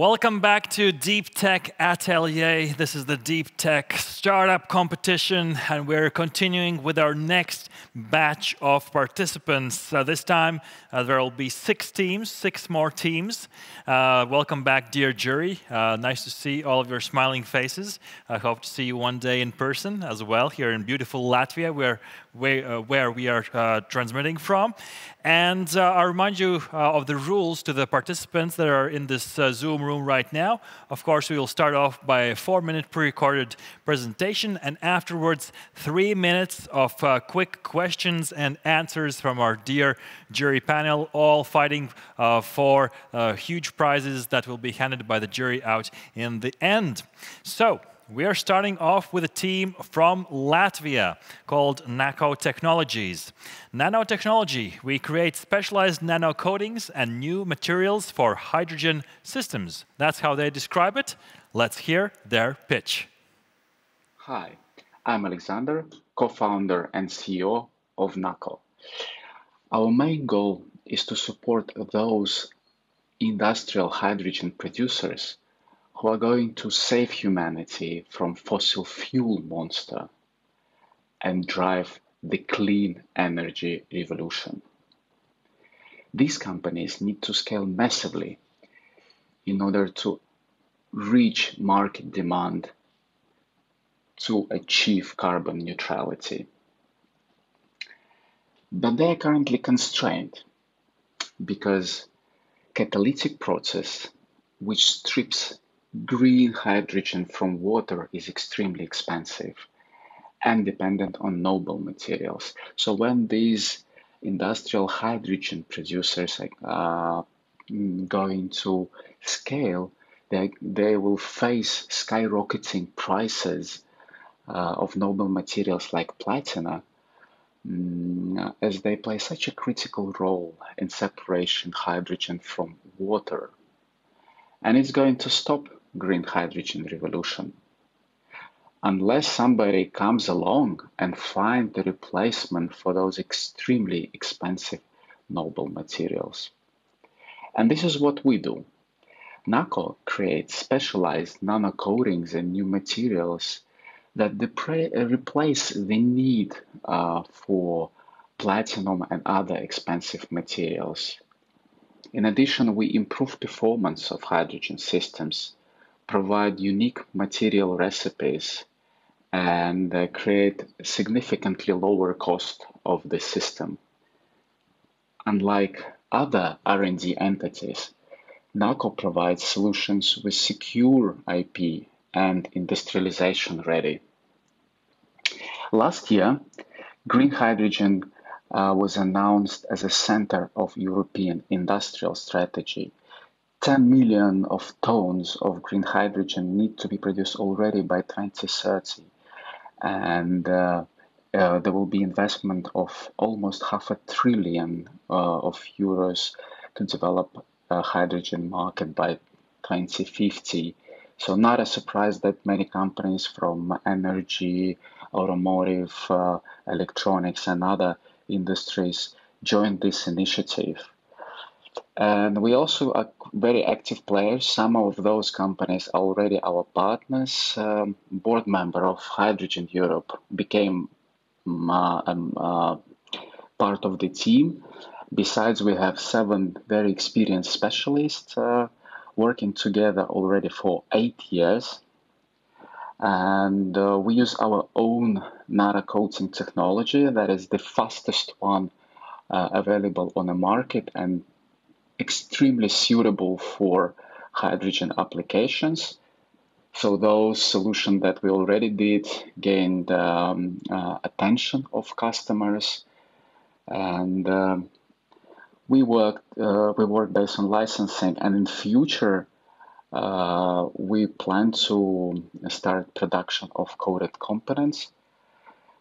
Welcome back to Deep Tech Atelier. This is the Deep Tech Startup Competition, and we're continuing with our next batch of participants. This time, there will be 6 teams, 6 more teams. Welcome back, dear jury. Nice to see all of your smiling faces. I hope to see you one day in person as well, here in beautiful Latvia, where we are transmitting from. And I'll remind you of the rules to the participants that are in this Zoom room right now. Of course, we will start off by a 4-minute pre-recorded presentation, and afterwards 3 minutes of quick questions and answers from our dear jury panel, all fighting for huge prizes that will be handed by the jury out in the end. So, we are starting off with a team from Latvia called Knuckle Technologies. Nanotechnology, we create specialized nano coatings and new materials for hydrogen systems. That's how they describe it. Let's hear their pitch. Hi, I'm Alexander, co-founder and CEO of Knuckle. Our main goal is to support those industrial hydrogen producers who are going to save humanity from fossil fuel monster and drive the clean energy revolution. These companies need to scale massively in order to reach market demand to achieve carbon neutrality. But they are currently constrained because catalytic process, which strips green hydrogen from water, is extremely expensive and dependent on noble materials. So when these industrial hydrogen producers are going to scale, they will face skyrocketing prices of noble materials like platinum, as they play such a critical role in separating hydrogen from water. And it's going to stop green hydrogen revolution unless somebody comes along and finds the replacement for those extremely expensive noble materials. And this is what we do. Knuckle creates specialized nano coatings and new materials that replace the need for platinum and other expensive materials. In addition, we improve performance of hydrogen systems, provide unique material recipes, and create significantly lower cost of the system. Unlike other R&D entities, Knuckle provides solutions with secure IP and industrialization ready. Last year, green hydrogen was announced as a center of European industrial strategy. 10 million of tons of green hydrogen need to be produced already by 2030. And there will be investment of almost €500 billion of euros to develop a hydrogen market by 2050. So not a surprise that many companies from energy, automotive, electronics, and other industries joined this initiative. And we also are very active players. Some of those companies are already our partners. Board member of Hydrogen Europe became part of the team. Besides, we have 7 very experienced specialists working together already for 8 years. And we use our own nano coating technology that is the fastest one available on the market and extremely suitable for hydrogen applications. So those solutions that we already did gained attention of customers, and we work based on licensing. And in future, we plan to start production of coated components.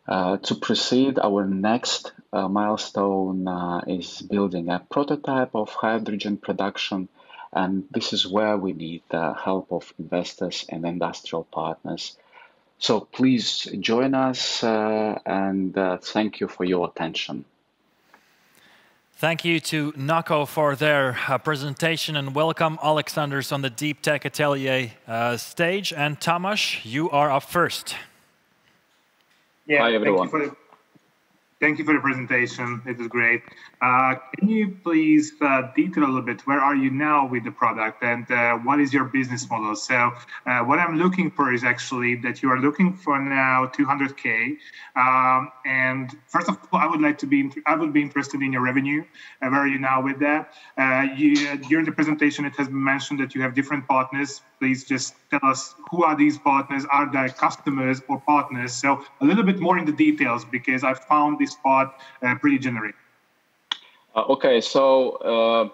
To proceed, our next milestone is building a prototype of hydrogen production, and this is where we need the help of investors and industrial partners. So please join us, and thank you for your attention. Thank you to Knuckle for their presentation, and welcome Alexanders on the Deep Tech Atelier stage. And Tamas, you are up first. Yeah, Hi, everyone. Thank you for the presentation. It was great. Can you please detail a little bit, where are you now with the product, and what is your business model? So what I'm looking for is actually that you are looking for now 200K. And first of all, I would be interested in your revenue. Where are you now with that? During the presentation, it has been mentioned that you have different partners. Please just tell us who are these partners? Are they customers or partners? So a little bit more in the details, because I found this part pretty generic. Okay, so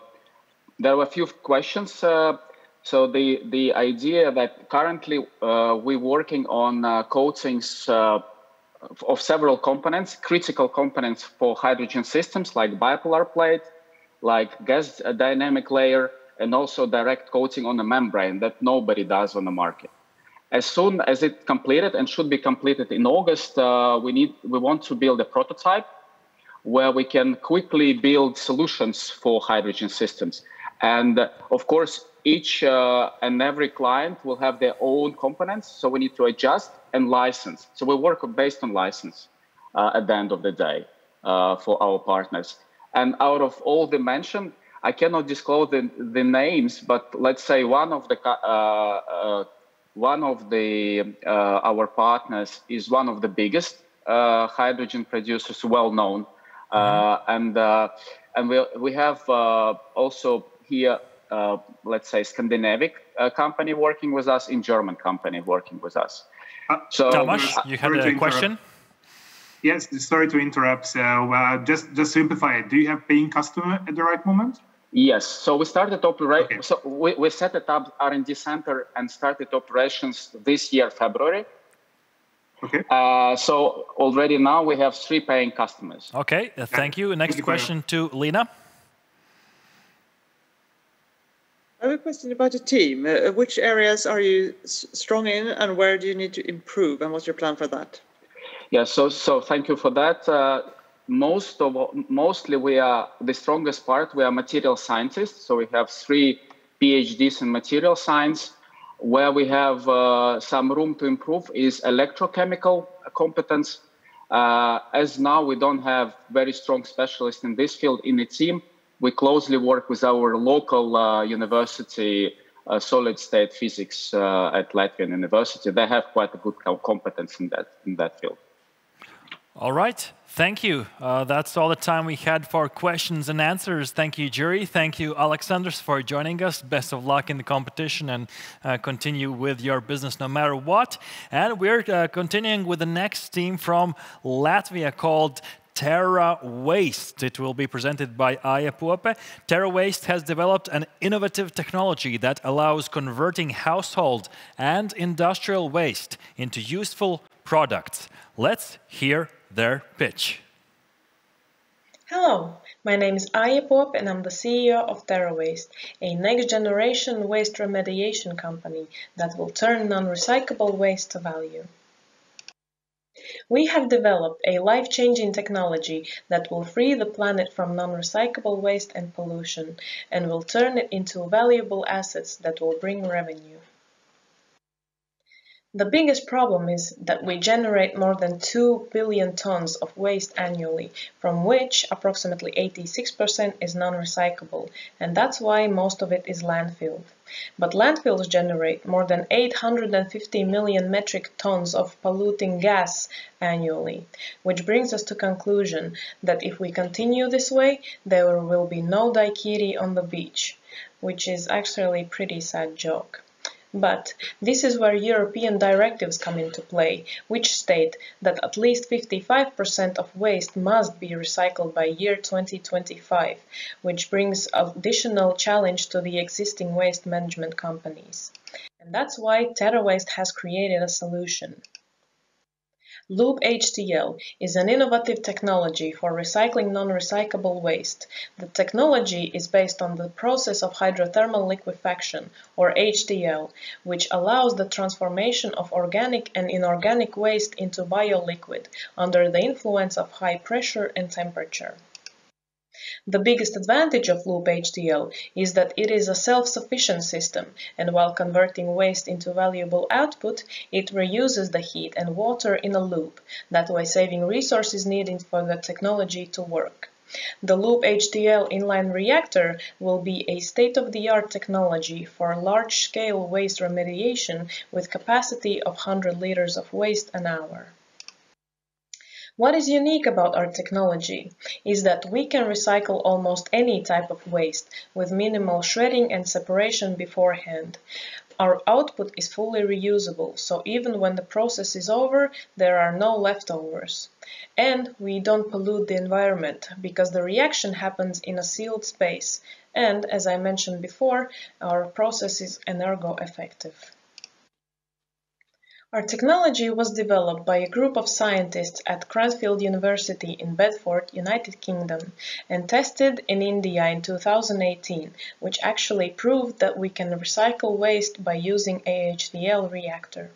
there were a few questions. So the idea that currently we're working on coatings of several components, critical components for hydrogen systems, like bipolar plate, like gas dynamic layer, and also direct coating on the membrane that nobody does on the market. As soon as it's completed, and should be completed in August, we want to build a prototype where we can quickly build solutions for hydrogen systems. And of course, each and every client will have their own components, so we need to adjust and license. So we work based on license at the end of the day for our partners. And out of all the mentioned, I cannot disclose the names, but let's say one of our partners is one of the biggest hydrogen producers, well known, and we have also here, let's say, Scandinavian company working with us, in German company working with us. So Tamas, you had a question? Yes, sorry to interrupt. So just simplify it. Do you have paying customer at the right moment? Yes. So we started operation. Okay. So we set up R&D center and started operations this year, February. Okay. So already now we have 3 paying customers. Okay. Thank you. Next question to Lena. I have a question about the team. Which areas are you strong in, and where do you need to improve, and what's your plan for that? Yeah. So thank you for that. Mostly we are the strongest part. We are material scientists. So we have 3 PhDs in material science. Where we have some room to improve is electrochemical competence. As now we don't have very strong specialists in this field in the team, we closely work with our local university, solid state physics at Latvian University. They have quite a good competence in that field. All right. Thank you. That's all the time we had for questions and answers. Thank you, jury. Thank you, Alexanders, for joining us. Best of luck in the competition, and continue with your business no matter what. And we're continuing with the next team from Latvia called Terra Waste. It will be presented by Aija Pope. Terra Waste has developed an innovative technology that allows converting household and industrial waste into useful products. Let's hear their pitch. Hello, my name is Aija Pope and I'm the CEO of Terra Waste, a next-generation waste remediation company that will turn non-recyclable waste to value. We have developed a life-changing technology that will free the planet from non-recyclable waste and pollution, and will turn it into valuable assets that will bring revenue. The biggest problem is that we generate more than 2 billion tons of waste annually, from which approximately 86% is non-recyclable, and that's why most of it is landfilled. But landfills generate more than 850 million metric tons of polluting gas annually, which brings us to the conclusion that if we continue this way, there will be no daiquiri on the beach, which is actually a pretty sad joke. But this is where European directives come into play, which state that at least 55% of waste must be recycled by year 2025, which brings additional challenge to the existing waste management companies. And that's why Terra Waste has created a solution. Loop HTL is an innovative technology for recycling non-recyclable waste. The technology is based on the process of hydrothermal liquefaction, or HTL, which allows the transformation of organic and inorganic waste into bioliquid under the influence of high pressure and temperature. The biggest advantage of loop HDL is that it is a self-sufficient system, and while converting waste into valuable output, it reuses the heat and water in a loop, that way saving resources needed for the technology to work. The loop HDL inline reactor will be a state-of-the-art technology for large-scale waste remediation with capacity of 100 liters of waste an hour. What is unique about our technology is that we can recycle almost any type of waste with minimal shredding and separation beforehand. Our output is fully reusable, so even when the process is over, there are no leftovers. And we don't pollute the environment, because the reaction happens in a sealed space, and, as I mentioned before, our process is energo-effective. Our technology was developed by a group of scientists at Cranfield University in Bedford, United Kingdom, and tested in India in 2018, which actually proved that we can recycle waste by using a HDL reactor.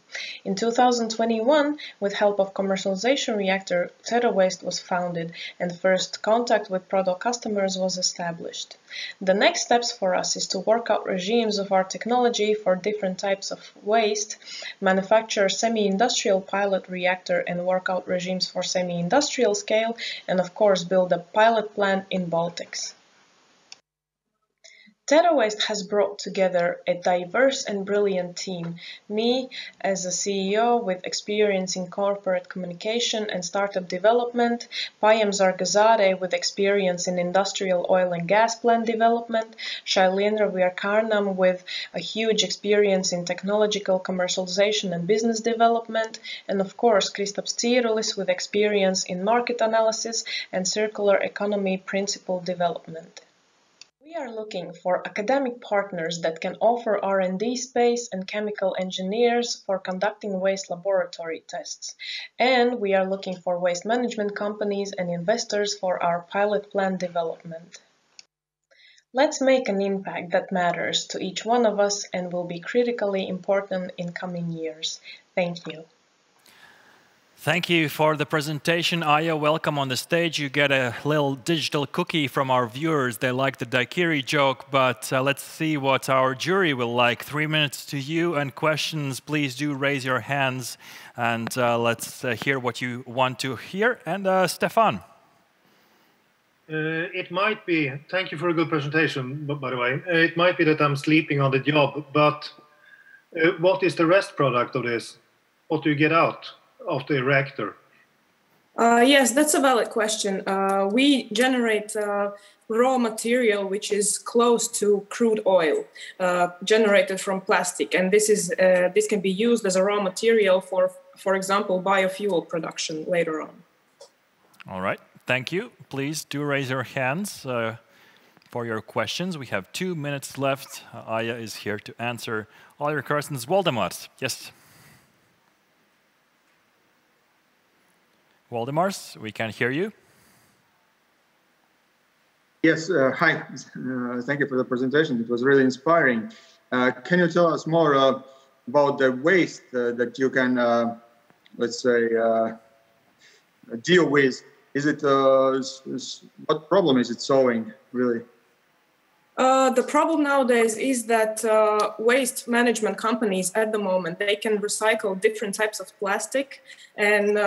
In 2021, with help of commercialization reactor, Terra Waste was founded, and first contact with product customers was established. The next steps for us is to work out regimes of our technology for different types of waste, manufacture semi-industrial pilot reactor and work out regimes for semi-industrial scale, and of course build a pilot plant in Baltics. Terra Waste has brought together a diverse and brilliant team. Me, as a CEO with experience in corporate communication and startup development, Payam Zargazade with experience in industrial oil and gas plant development, Shailendra Virkarnam with a huge experience in technological commercialization and business development, and of course Kristaps Tsirulis with experience in market analysis and circular economy principle development. We are looking for academic partners that can offer R&D space and chemical engineers for conducting waste laboratory tests. And we are looking for waste management companies and investors for our pilot plant development. Let's make an impact that matters to each one of us and will be critically important in coming years. Thank you. Thank you for the presentation. Aya, welcome on the stage. You get a little digital cookie from our viewers. They like the daiquiri joke, but let's see what our jury will like. 3 minutes to you, and questions, please do raise your hands, and let's hear what you want to hear. And Stefan. It might be, thank you for a good presentation, by the way. It might be that I'm sleeping on the job, but what is the rest product of this? What do you get out of the reactor? Yes, that's a valid question. We generate raw material which is close to crude oil, generated from plastic, and this can be used as a raw material for example, biofuel production later on. All right, thank you. Please do raise your hands for your questions. We have 2 minutes left. Aya is here to answer all your questions. Waldemars, yes. Waldemars, we can hear you. Yes, hi. Thank you for the presentation. It was really inspiring. Can you tell us more about the waste that you can, let's say, deal with? Is it what problem is it solving, really? The problem nowadays is that waste management companies at the moment, they can recycle different types of plastic, and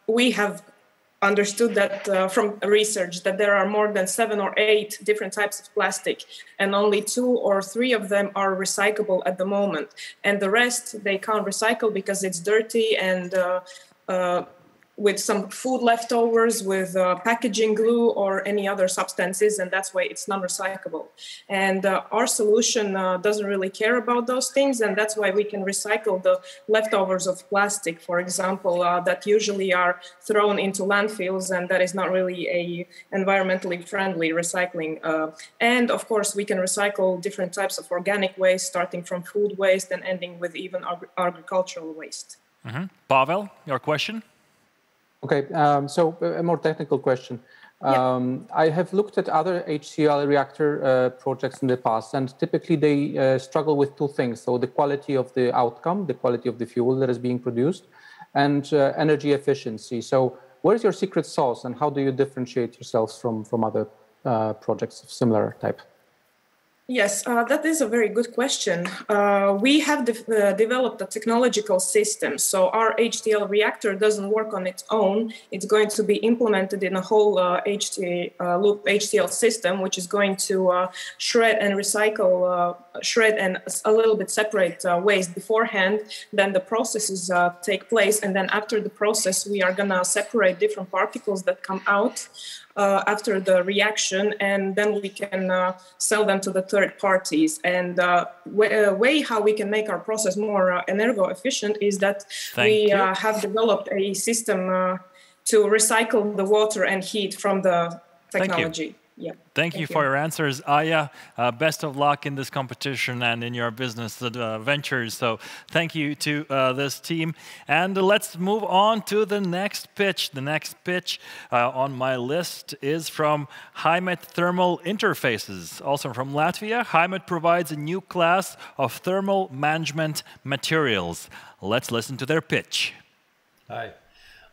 we have understood that from research that there are more than 7 or 8 different types of plastic, and only 2 or 3 of them are recyclable at the moment. And the rest, they can't recycle because it's dirty and with some food leftovers, with packaging glue or any other substances, and that's why it's non-recyclable. And our solution doesn't really care about those things, and that's why we can recycle the leftovers of plastic, for example, that usually are thrown into landfills, and that is not really a environmentally friendly recycling. And of course, we can recycle different types of organic waste, starting from food waste and ending with even agricultural waste. Mm-hmm. Pavel, your question? Okay, so a more technical question. I have looked at other HCl reactor projects in the past, and typically they struggle with 2 things. So the quality of the outcome, the quality of the fuel that is being produced, and energy efficiency. So where's your secret sauce, and how do you differentiate yourselves from other projects of similar type? Yes, that is a very good question. We have developed a technological system. So our HTL reactor doesn't work on its own. It's going to be implemented in a whole loop HTL system, which is going to shred and recycle, shred and a little bit separate waste beforehand. Then the processes take place. And then after the process, we are going to separate different particles that come out after the reaction, and then we can sell them to the third parties. And way how we can make our process more energo efficient is that we have developed a system to recycle the water and heat from the technology. Yeah. Thank you for your answers, Aya. Best of luck in this competition and in your business ventures. So thank you to this team. And let's move on to the next pitch. The next pitch on my list is from Heimet Thermal Interfaces. Also from Latvia, Heimet provides a new class of thermal management materials. Let's listen to their pitch. Hi,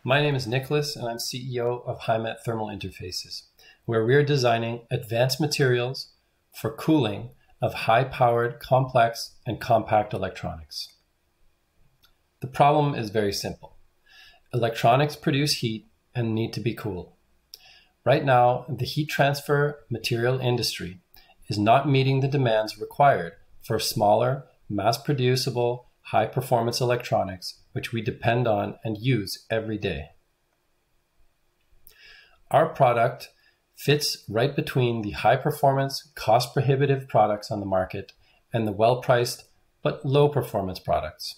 my name is Nicholas, and I'm CEO of Heimet Thermal Interfaces, where we're designing advanced materials for cooling of high-powered, complex, and compact electronics. The problem is very simple. Electronics produce heat and need to be cooled. Right now, the heat transfer material industry is not meeting the demands required for smaller, mass-producible, high-performance electronics, which we depend on and use every day. Our product fits right between the high-performance, cost-prohibitive products on the market and the well-priced but low-performance products.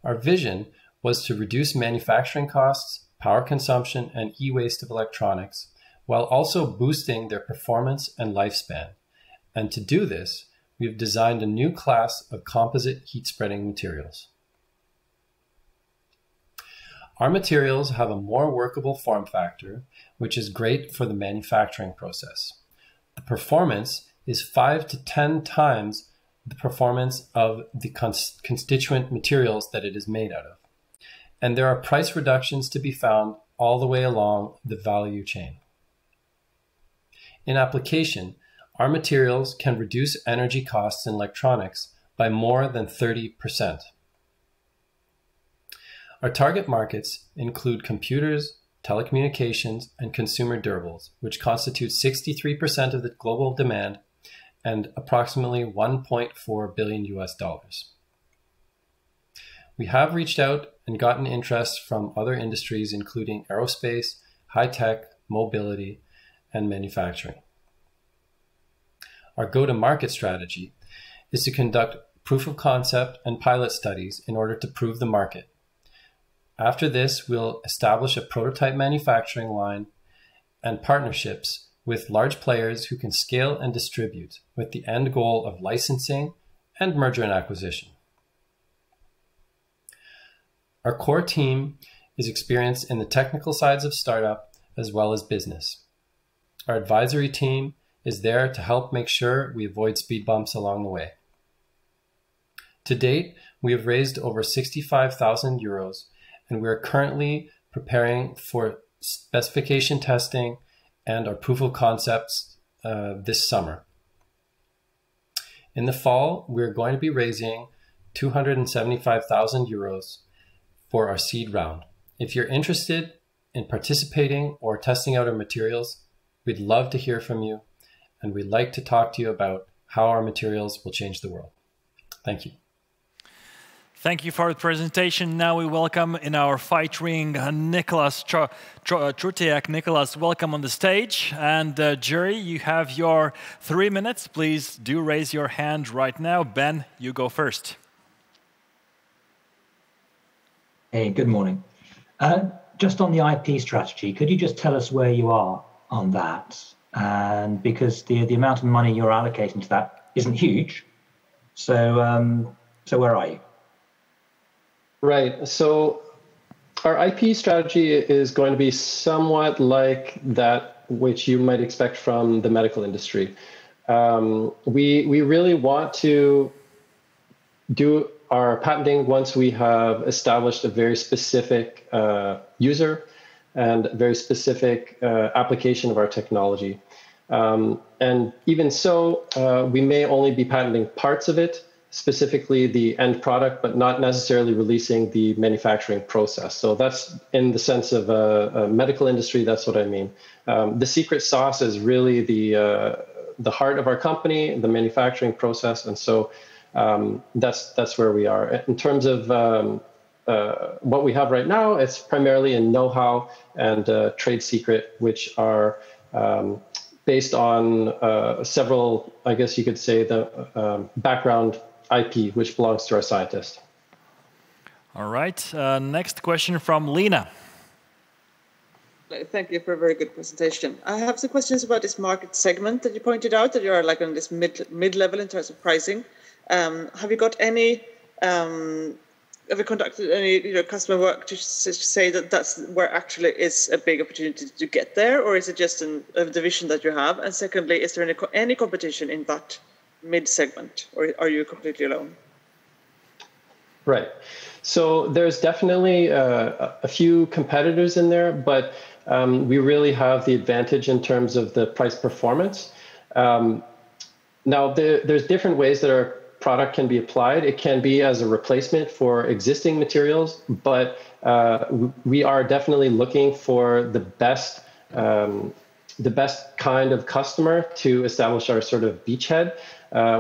Our vision was to reduce manufacturing costs, power consumption, and e-waste of electronics, while also boosting their performance and lifespan. And to do this, we've designed a new class of composite heat-spreading materials. Our materials have a more workable form factor, which is great for the manufacturing process. The performance is 5 to 10 times the performance of the constituent materials that it is made out of. And there are price reductions to be found all the way along the value chain. In application, our materials can reduce energy costs in electronics by more than 30%. Our target markets include computers, telecommunications, and consumer durables, which constitute 63% of the global demand and approximately $1.4 billion US. We have reached out and gotten interest from other industries, including aerospace, high-tech, mobility, and manufacturing. Our go-to-market strategy is to conduct proof of concept and pilot studies in order to prove the market. After this, we'll establish a prototype manufacturing line and partnerships with large players who can scale and distribute, with the end goal of licensing and merger and acquisition. Our core team is experienced in the technical sides of startup as well as business. Our advisory team is there to help make sure we avoid speed bumps along the way. To date, we have raised over 65,000 euros, and we are currently preparing for specification testing and our proof of concepts this summer. In the fall, we're going to be raising 275,000 euros for our seed round. If you're interested in participating or testing out our materials, we'd love to hear from you, and we'd like to talk to you about how our materials will change the world. Thank you. Thank you for the presentation. Now we welcome in our fight ring Nicholas Trutiak. Nicholas, welcome on the stage. And jury, you have your 3 minutes. Please do raise your hand right now. Ben, you go first. Hey, good morning. Just on the IP strategy, could you just tell us where you are on that? And because the amount of money you're allocating to that isn't huge, so where are you? Right. So our IP strategy is going to be somewhat like that which you might expect from the medical industry. We really want to do our patenting once we have established a very specific user and very specific application of our technology. And even so, we may only be patenting parts of it, specifically the end product, but not necessarily releasing the manufacturing process. So that's in the sense of a medical industry, that's what I mean. The secret sauce is really the heart of our company, the manufacturing process. And so that's where we are. In terms of what we have right now, it's primarily in know-how and trade secret, which are based on several, I guess you could say, the background IP, which belongs to our scientists. All right. Next question from Lena. Thank you for a very good presentation. I have some questions about this market segment that you pointed out, that you are like on this mid-level in terms of pricing. Have you got any, have you conducted any customer work to say that that's where actually is a big opportunity to get there, or is it just a division that you have? And secondly, is there any competition in that mid-segment, or are you completely alone? Right. So there's definitely a few competitors in there, but we really have the advantage in terms of the price performance. Now, there's different ways that our product can be applied. It can be as a replacement for existing materials, but we are definitely looking for the best kind of customer to establish our sort of beachhead,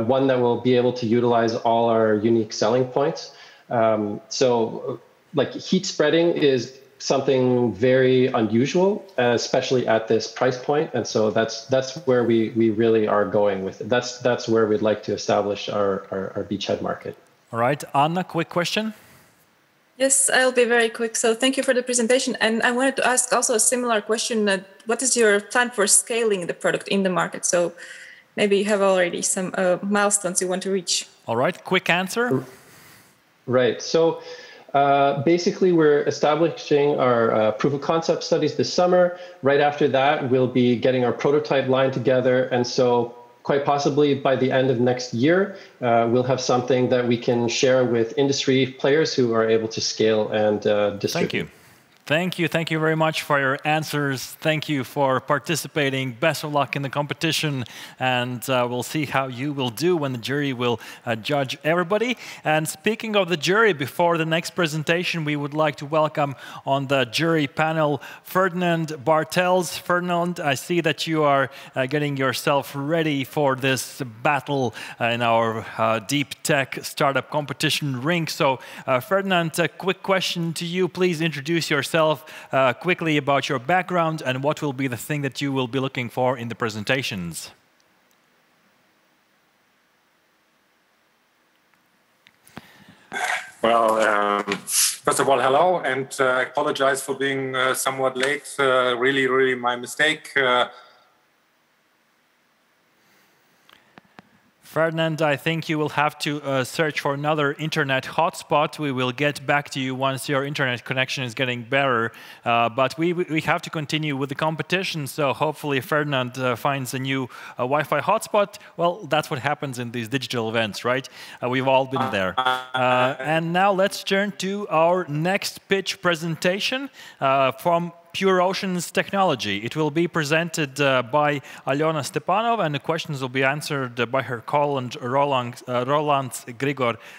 one that will be able to utilize all our unique selling points. So like heat spreading is something very unusual, especially at this price point. And so that's where we really are going with it. That's where we'd like to establish our beachhead market. All right, Anna, quick question. Yes, I'll be very quick. So thank you for the presentation. And I wanted to ask also a similar question. What is your plan for scaling the product in the market? So maybe you have already some milestones you want to reach. All right, quick answer. Right. So basically, we're establishing our proof of concept studies this summer. Right after that, we'll be getting our prototype line together. And so quite possibly by the end of next year, we'll have something that we can share with industry players who are able to scale and distribute. Thank you. Thank you. Thank you very much for your answers. Thank you for participating. Best of luck in the competition. And we'll see how you will do when the jury will judge everybody. And speaking of the jury, before the next presentation, we would like to welcome on the jury panel Ferdinand Bartels. Ferdinand, I see that you are getting yourself ready for this battle in our deep tech startup competition ring. So Ferdinand, a quick question to you. Please introduce yourself quickly about your background and what will be the thing that you will be looking for in the presentations. Well, first of all, hello, and I apologize for being somewhat late. Really my mistake. Ferdinand, I think you will have to search for another internet hotspot. We will get back to you once your internet connection is getting better. But we have to continue with the competition, so hopefully Ferdinand finds a new Wi-Fi hotspot. Well, that's what happens in these digital events, right? We've all been there. And now let's turn to our next pitch presentation from Pure Ocean's technology. It will be presented by Alona Stepanov, and the questions will be answered by her colleague Roland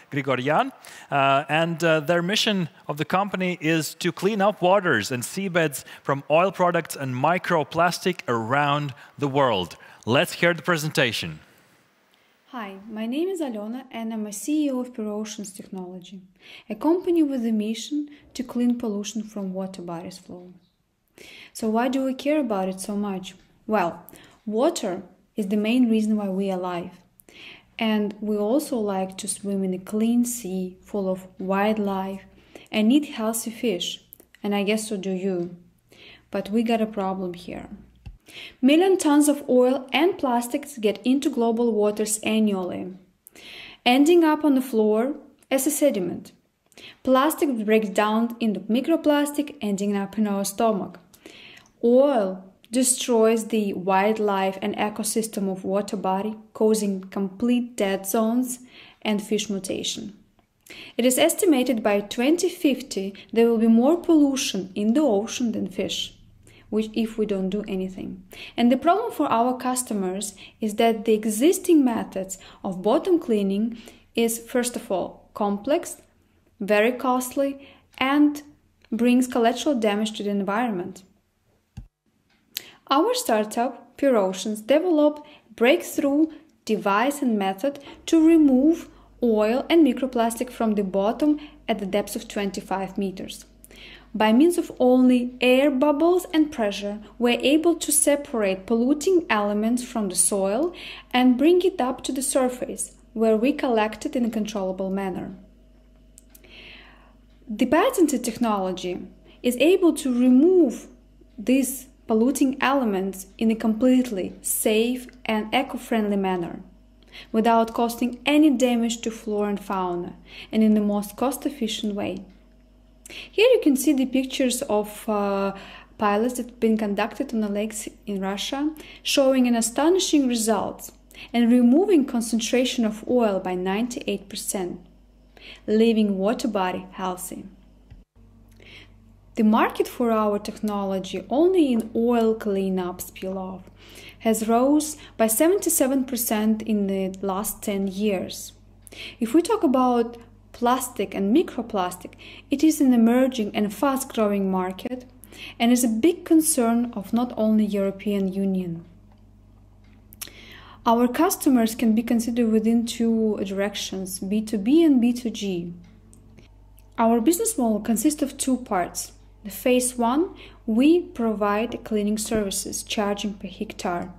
Grigoryan. And their mission of the company is to clean up waters and seabeds from oil products and microplastic around the world. Let's hear the presentation. Hi, my name is Alona and I'm a CEO of Pure Ocean's Technology, a company with a mission to clean pollution from water bodies flow. So why do we care about it so much? Well, water is the main reason why we are alive. And we also like to swim in a clean sea full of wildlife and eat healthy fish. And I guess so do you. But we got a problem here. Million tons of oil and plastics get into global waters annually, ending up on the floor as a sediment. Plastic breaks down into microplastic, ending up in our stomach. Oil destroys the wildlife and ecosystem of water body, causing complete dead zones and fish mutation. It is estimated by 2050 there will be more pollution in the ocean than fish, which if we don't do anything. And the problem for our customers is that the existing methods of bottom cleaning is, first of all, complex, very costly, and brings collateral damage to the environment. Our startup, Pure Oceans, developed a breakthrough device and method to remove oil and microplastic from the bottom at the depths of 25 meters. By means of only air bubbles and pressure, we're able to separate polluting elements from the soil and bring it up to the surface, where we collect it in a controllable manner. The patented technology is able to remove these polluting elements in a completely safe and eco-friendly manner, without causing any damage to flora and fauna, and in the most cost-efficient way. Here you can see the pictures of pilots that have been conducted on the lakes in Russia, showing an astonishing result and removing concentration of oil by 98%, leaving water body healthy. The market for our technology only in oil cleanup spill-off has rose by 77% in the last 10 years. If we talk about plastic and microplastic, it is an emerging and fast-growing market and is a big concern of not only European Union. Our customers can be considered within two directions, B2B and B2G. Our business model consists of two parts. The phase one, we provide cleaning services, charging per hectare.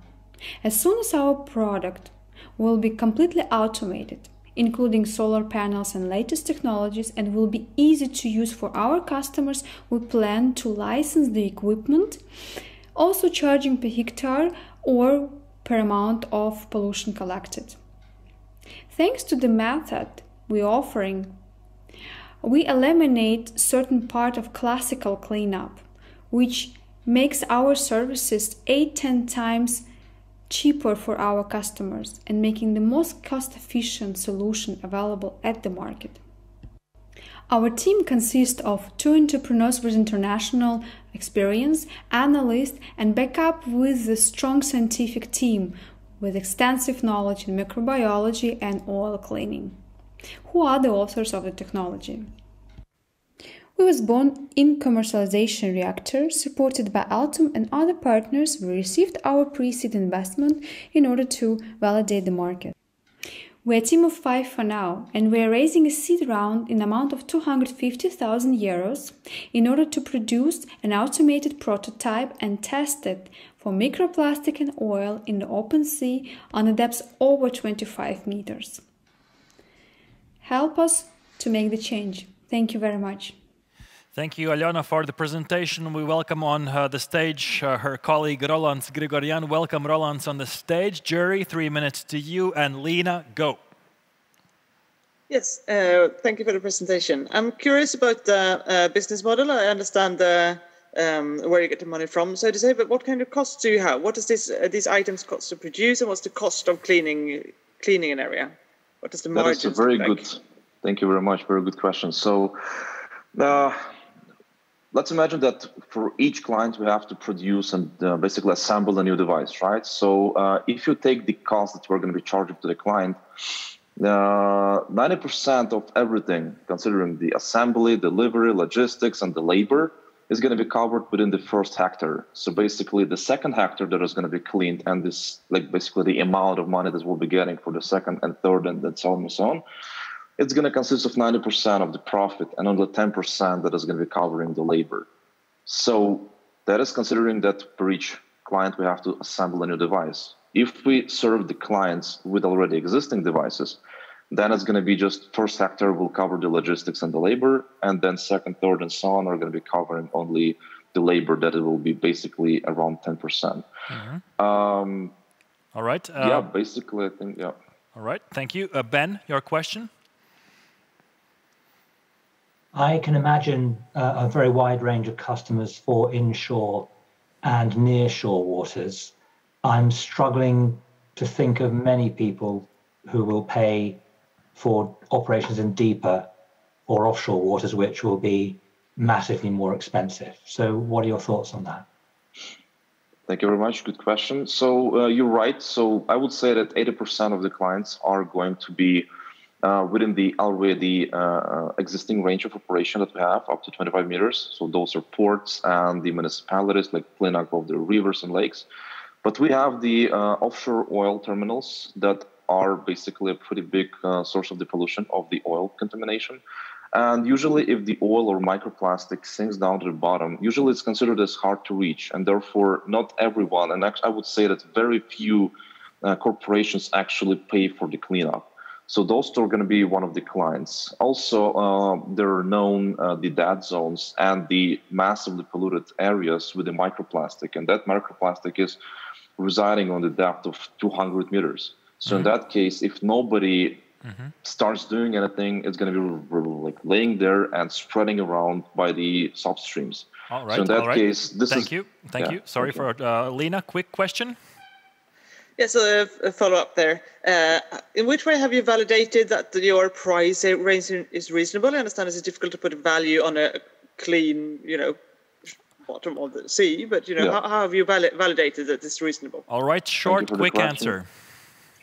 As soon as our product will be completely automated, including solar panels and latest technologies, and will be easy to use for our customers, we plan to license the equipment, also charging per hectare or per amount of pollution collected. Thanks to the method we're offering, we eliminate certain part of classical cleanup, which makes our services 8-10 times cheaper for our customers and making the most cost-efficient solution available at the market. Our team consists of 2 entrepreneurs with international experience, analysts, and backup with a strong scientific team with extensive knowledge in microbiology and oil cleaning. Who are the authors of the technology? We was born in commercialization reactor, supported by Altum and other partners. We received our pre-seed investment in order to validate the market. We're a team of 5 for now, and we're raising a seed round in amount of 250,000 euros in order to produce an automated prototype and test it for microplastic and oil in the open sea on a depth over 25 meters. Help us to make the change. Thank you very much. Thank you, Alona, for the presentation. We welcome on the stage her colleague Roland Grigorian. Welcome, Roland, on the stage. Jury, 3 minutes to you, and Lena, go. Yes, thank you for the presentation. I'm curious about the business model. I understand where you get the money from, so to say, but what kind of costs do you have? What does these items cost to produce, and what's the cost of cleaning an area? What does the margin look like? That is a very good. Thank you very much. Very good question. So. Let's imagine that for each client, we have to produce and basically assemble a new device, right? So if you take the cost that we're going to be charging to the client, 90% of everything, considering the assembly, delivery, logistics, and the labor, is going to be covered within the first hectare. So basically, the second hectare that is going to be cleaned, and this, like basically the amount of money that we'll be getting for the second and third, and so on and so on. It's going to consist of 90% of the profit and only 10% that is going to be covering the labor. So that is considering that for each client, we have to assemble a new device. If we serve the clients with already existing devices, then it's going to be just first hectare will cover the logistics and the labor, and then second, third, and so on are going to be covering only the labor, that it will be basically around 10%. Mm-hmm. All right. Yeah, basically, I think, yeah. All right. Thank you. Ben, your question? I can imagine a very wide range of customers for inshore and nearshore waters. I'm struggling to think of many people who will pay for operations in deeper or offshore waters, which will be massively more expensive. So what are your thoughts on that? Thank you very much. Good question. So you're right. So I would say that 80% of the clients are going to be within the already existing range of operation that we have, up to 25 meters. So those are ports and the municipalities like cleanup of the rivers and lakes. But we have the offshore oil terminals that are basically a pretty big source of the pollution of the oil contamination. And usually if the oil or microplastic sinks down to the bottom, usually it's considered as hard to reach. And therefore, not everyone, and actually I would say that very few corporations actually pay for the cleanup. So those two are going to be one of the clients. Also, there are known the dead zones and the massively polluted areas with the microplastic. And that microplastic is residing on the depth of 200 meters. So in that case, if nobody starts doing anything, it's going to be like laying there and spreading around by the substreams. All right. So in that case, this Thank you. Sorry for Lena. Quick question. Yeah, so a follow-up there. In which way have you validated that your price range is reasonable? I understand it's difficult to put a value on a clean, bottom of the sea, but how have you validated that it's reasonable? All right, short, quick answer.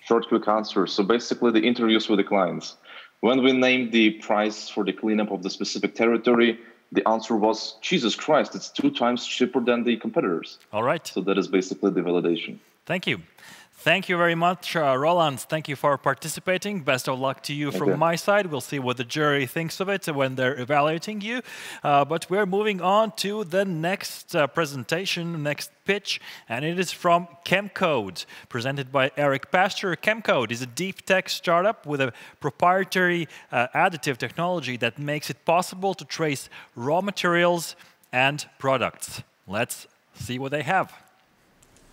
Short, quick answer. So basically the interviews with the clients. When we named the price for the cleanup of the specific territory, the answer was, Jesus Christ, it's 2 times cheaper than the competitors. All right. So that is basically the validation. Thank you. Thank you very much, Roland. Thank you for participating. Best of luck to you from my side. We'll see what the jury thinks of it when they're evaluating you. But we're moving on to the next presentation, next pitch, and it is from Chemcode, presented by Eric Pastor. Chemcode is a deep tech startup with a proprietary additive technology that makes it possible to trace raw materials and products. Let's see what they have.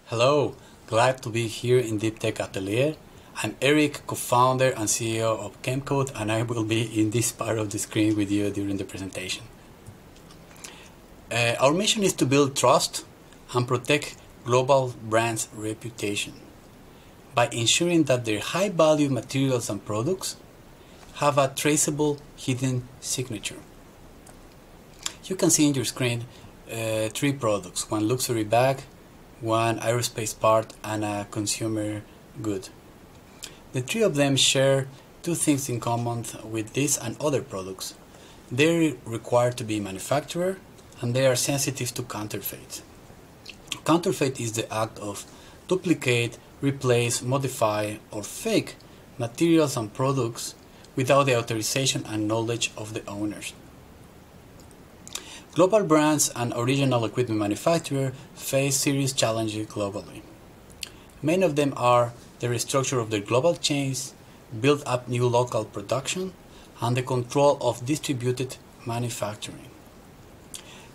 Hello. Glad to be here in Deep Tech Atelier. I'm Eric, co-founder and CEO of Chemcode, and I will be in this part of the screen with you during the presentation. Our mission is to build trust and protect global brands' reputation by ensuring that their high-value materials and products have a traceable hidden signature. You can see in your screen 3 products, one luxury bag, one aerospace part, and a consumer good. The 3 of them share 2 things in common with this and other products. They're required to be manufactured, and they are sensitive to counterfeit. Counterfeit is the act of duplicate, replace, modify, or fake materials and products without the authorization and knowledge of the owners. Global brands and original equipment manufacturers face serious challenges globally. Many of them are the restructure of their global chains, build up new local production, and the control of distributed manufacturing.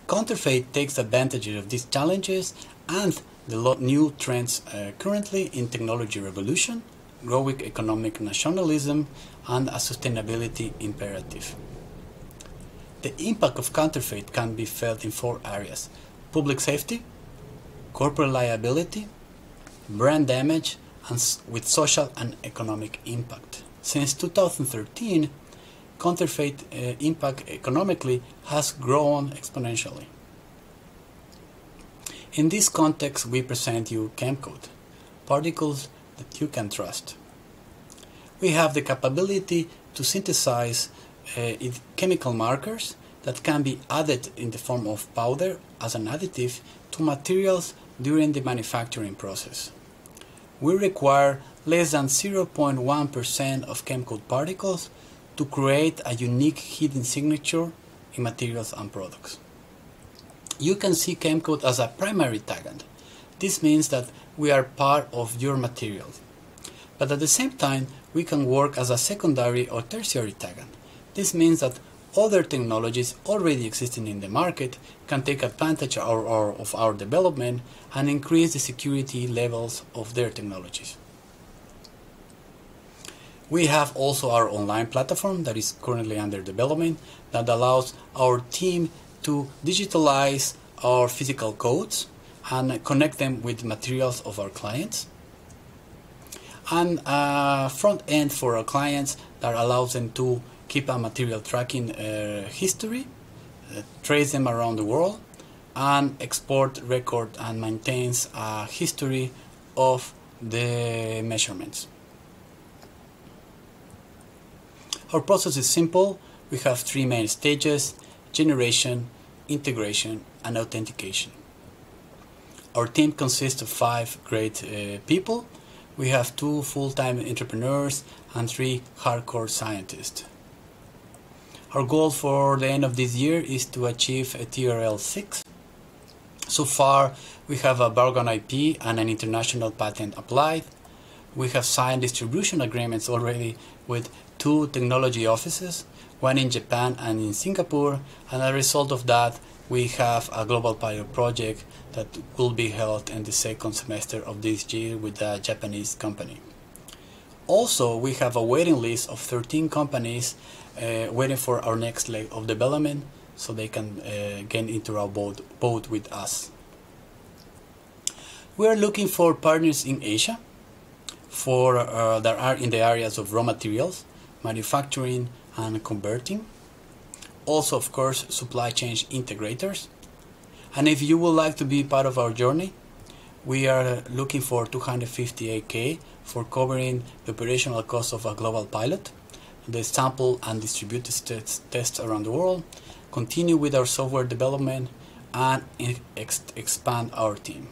Counterfeit takes advantage of these challenges and the new trends currently in technology revolution, growing economic nationalism, and a sustainability imperative. The impact of counterfeit can be felt in 4 areas: public safety, corporate liability, brand damage, and with social and economic impact. Since 2013, counterfeit impact economically has grown exponentially. In this context, we present you Chemcode, particles that you can trust. We have the capability to synthesize chemical markers that can be added in the form of powder as an additive to materials during the manufacturing process. We require less than 0.1% of Chemcode particles to create a unique hidden signature in materials and products. You can see Chemcode as a primary tagant. This means that we are part of your materials. But at the same time, we can work as a secondary or tertiary tagant. This means that other technologies already existing in the market can take advantage of our development and increase the security levels of their technologies. We have also our online platform that is currently under development that allows our team to digitalize our physical codes and connect them with materials of our clients. And a front end for our clients that allows them to keep a material tracking history, trace them around the world, and export, record, and maintains a history of the measurements. Our process is simple. We have 3 main stages: generation, integration, and authentication. Our team consists of 5 great people. We have 2 full-time entrepreneurs and 3 hardcore scientists. Our goal for the end of this year is to achieve a TRL 6. So far, we have a bargain IP and an international patent applied. We have signed distribution agreements already with 2 technology offices, one in Japan and in Singapore, and as a result of that, we have a global pilot project that will be held in the 2nd semester of this year with a Japanese company. Also, we have a waiting list of 13 companies waiting for our next leg of development, so they can get into our boat with us. We are looking for partners in Asia that are in the areas of raw materials, manufacturing, and converting. Also, of course, supply chain integrators. And if you would like to be part of our journey, we are looking for 258K for covering the operational cost of a global pilot, the sample and distributed tests around the world, continue with our software development, and expand our team.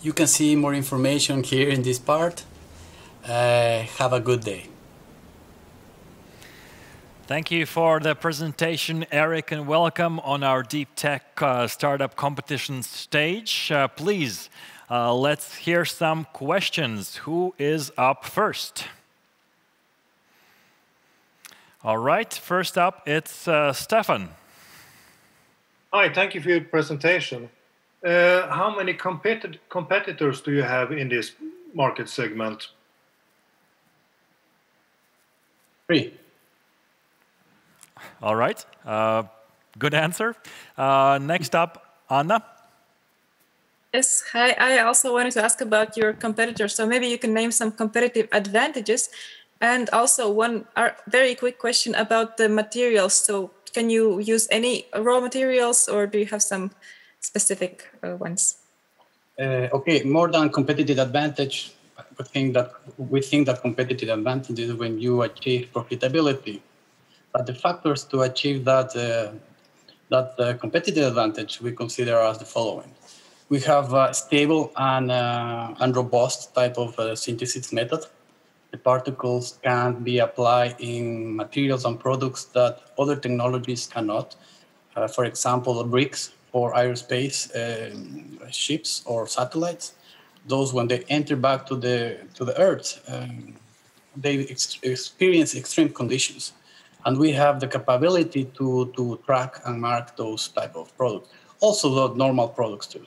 You can see more information here in this part. Have a good day. Thank you for the presentation, Eric, and welcome on our Deep Tech Startup Competition stage. Please, let's hear some questions. Who is up first? All right, first up, it's Stefan. Hi, thank you for your presentation. How many competitors do you have in this market segment? 3. All right, good answer. Next up, Anna. Yes, hi. I also wanted to ask about your competitors. So maybe you can name some competitive advantages. And also one very quick question about the materials. So can you use any raw materials, or do you have some specific ones? Okay, more than competitive advantage, we think that competitive advantage is when you achieve profitability. But the factors to achieve that competitive advantage we consider as the following. We have a stable and robust type of synthesis method. The particles can be applied in materials and products that other technologies cannot. For example, bricks for aerospace ships or satellites. Those, when they enter back to the Earth, they experience extreme conditions. And we have the capability to track and mark those type of products. Also the normal products too.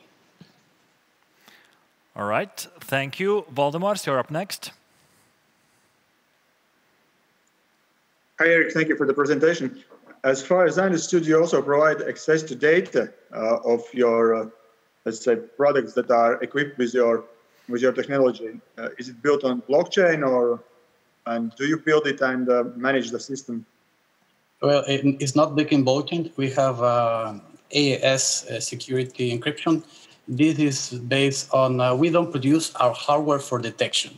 All right, thank you. Valdemars, you're up next. Hi, Eric. Thank you for the presentation. As far as I understood, you also provide access to data of your, let's say, products that are equipped with your technology. Is it built on blockchain, and do you build it and manage the system? Well, it's not built in blockchain. We have AES security encryption. This is based on, we don't produce our hardware for detection.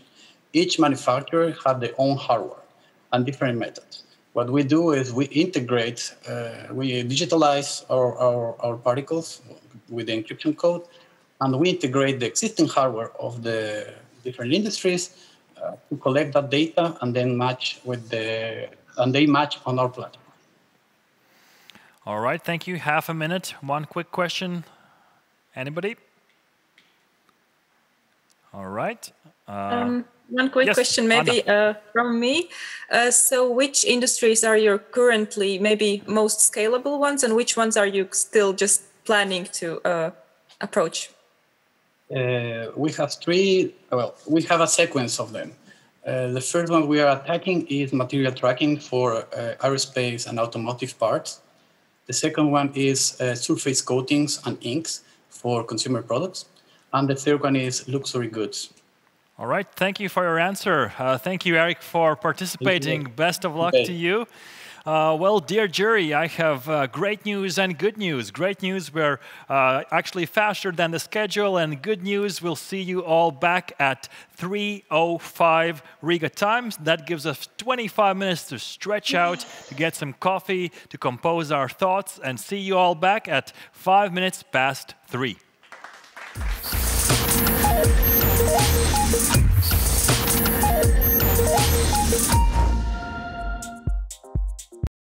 Each manufacturer has their own hardware and different methods. What we do is we integrate, we digitalize our particles with the encryption code, and we integrate the existing hardware of the different industries to collect that data and then match they match on our platform. All right, thank you. Half a minute. One quick question. Anybody? All right. One quick question, maybe from me. So which industries are your currently maybe most scalable ones, and which ones are you still just planning to approach? We have 3, we have a sequence of them. The first one we are attacking is material tracking for aerospace and automotive parts. The second one is surface coatings and inks for consumer products. And the third one is luxury goods. All right, thank you for your answer. Thank you, Eric, for participating. Best of luck to you. Well, dear jury, I have great news and good news. Great news, we're actually faster than the schedule, and good news, we'll see you all back at 3:05 Riga time. That gives us 25 minutes to stretch out, to get some coffee, to compose our thoughts, and see you all back at 5 minutes past 3.